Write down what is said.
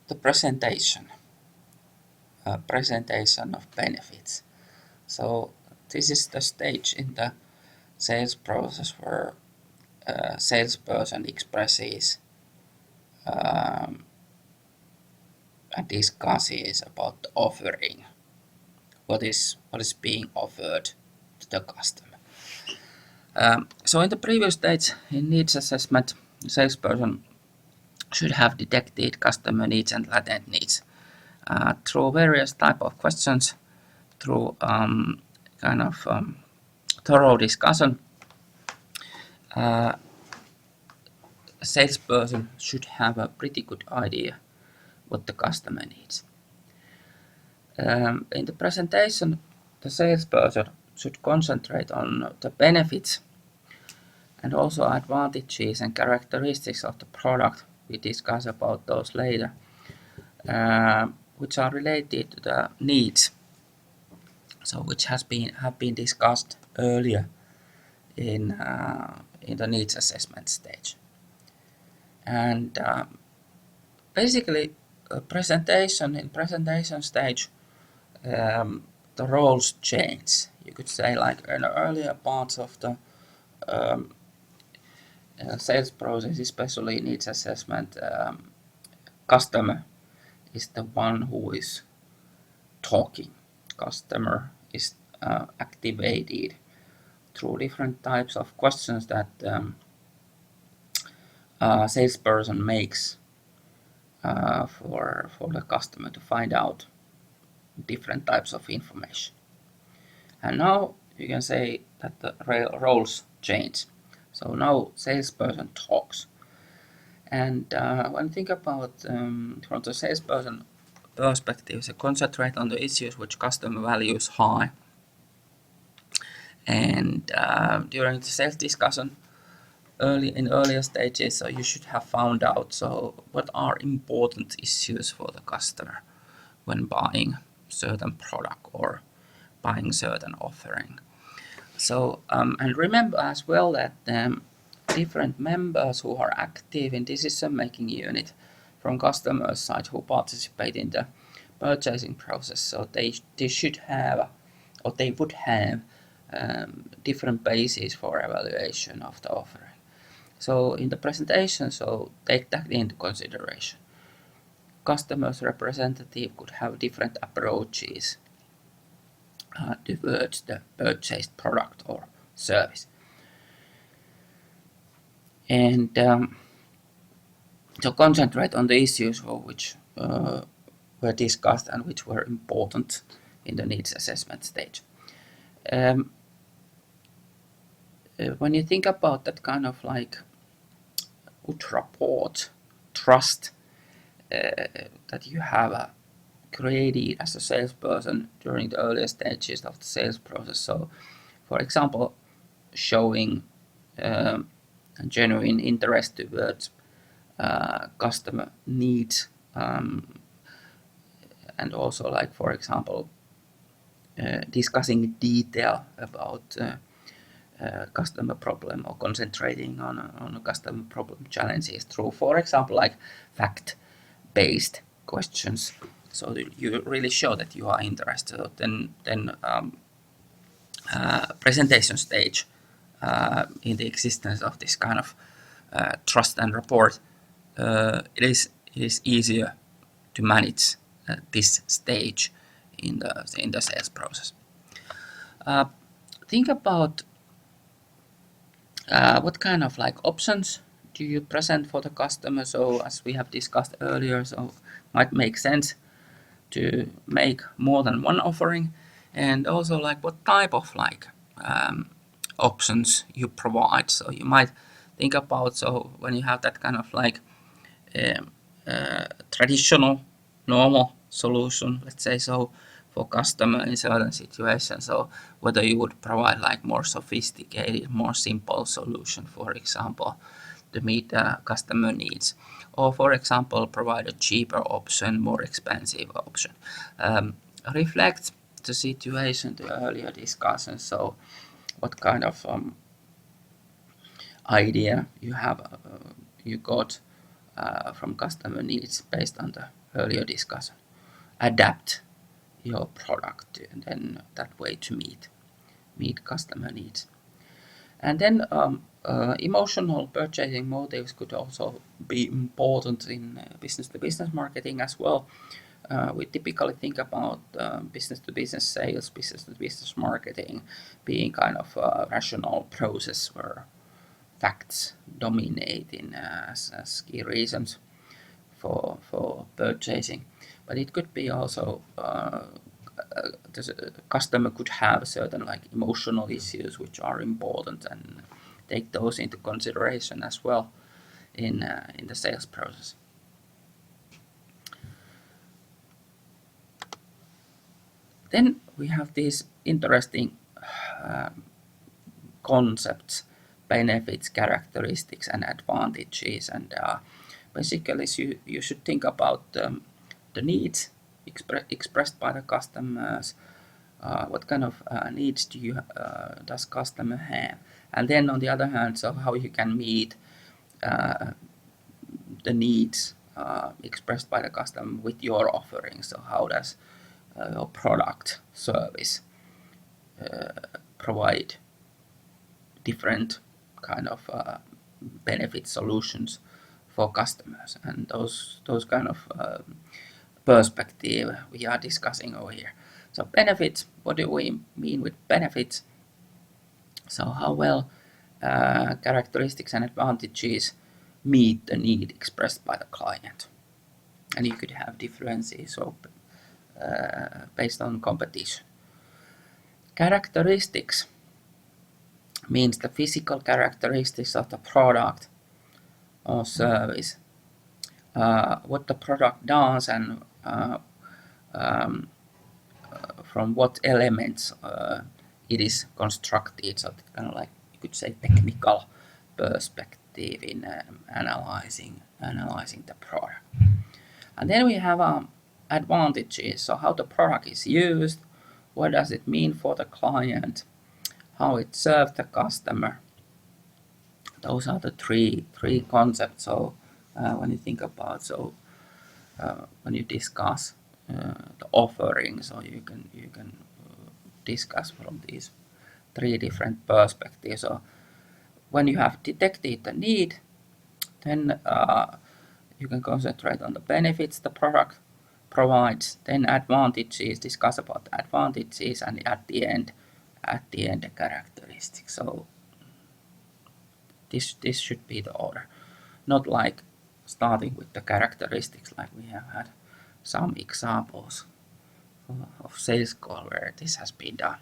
the presentation of benefits. So this is the stage in the sales process where a salesperson expresses and discusses about the offering, what is being offered to the customer. So in the previous stage, in needs assessment, the salesperson should have detected customer needs and latent needs through various type of questions, through thorough discussion. A salesperson should have a pretty good idea what the customer needs. In the presentation, the salesperson should concentrate on the benefits and also advantages and characteristics of the product. We discuss about those later, which are related to the needs, so which have been discussed earlier in the needs assessment stage. And basically, in presentation stage, the roles change. You could say, like in earlier parts of the sales process, especially needs assessment, customer is the one who is talking. Customer is activated through different types of questions that salesperson makes for the customer to find out different types of information. And now you can say that the roles change. So now salesperson talks. And when you think about from the salesperson perspective, so concentrate on the issues which customer values high. And during the sales discussion, in earlier stages, so you should have found out what are important issues for the customer when buying certain product or buying certain offering. So and remember as well that different members who are active in decision-making unit from customer side who participate in the purchasing process, so they should have, or they would have, different bases for evaluation of the offering. So in the presentation, so take that into consideration. Customers' representative could have different approaches towards the purchased product or service. And so concentrate on the issues which were discussed and which were important in the needs assessment stage. When you think about that kind of like good rapport, trust that you have created as a salesperson during the earlier stages of the sales process. So, for example, showing a genuine interest towards customer needs, and also, like for example, discussing in detail about customer problem or concentrating on a customer problem challenges through, for example, like fact-based questions. So you really show that you are interested. Then presentation stage in the existence of this kind of trust and rapport, it is easier to manage this stage in the sales process. Think about what kind of like options do you present for the customer. So as we have discussed earlier, so might make sense to make more than one offering, and also like what type of like options you provide. So you might think about, so when you have that kind of like traditional normal solution, let's say, so for customer in certain situations, so whether you would provide like more sophisticated, more simple solution, for example, to meet customer needs, or for example provide a cheaper option, more expensive option. Reflect the situation, the earlier discussion, so what kind of idea you have you got from customer needs based on the earlier discussion. Adapt your product and then that way to meet customer needs. And then emotional purchasing motives could also be important in business-to-business marketing as well. We typically think about business-to-business sales, business-to-business marketing being kind of a rational process where facts dominate as key reasons for purchasing. But it could be also the customer could have certain like emotional issues which are important, and take those into consideration as well in the sales process. Then we have these interesting concepts: benefits, characteristics, and advantages. And basically, you should think about the needs expressed by the customers. What kind of needs does customer have? And then on the other hand, so how you can meet the needs expressed by the customer with your offering. So how does your product service provide different kind of benefit solutions for customers, and those kind of perspective we are discussing over here. So benefits, what do we mean with benefits? So how well characteristics and advantages meet the need expressed by the client. And you could have differences based on competition. Characteristics means the physical characteristics of the product or service, what the product does, and from what elements it is constructed. So kind of like you could say technical perspective in analyzing the product. And then we have advantages. So how the product is used, what does it mean for the client, how it serves the customer. Those are the three concepts. So when you think about, when you discuss the offering, so you can discuss from these three different perspectives. So when you have detected the need, then you can concentrate on the benefits the product provides. Then advantages, discuss about the advantages, and at the end the characteristics. So this should be the order, not like starting with the characteristics like we have had some examples of sales call where this has been done.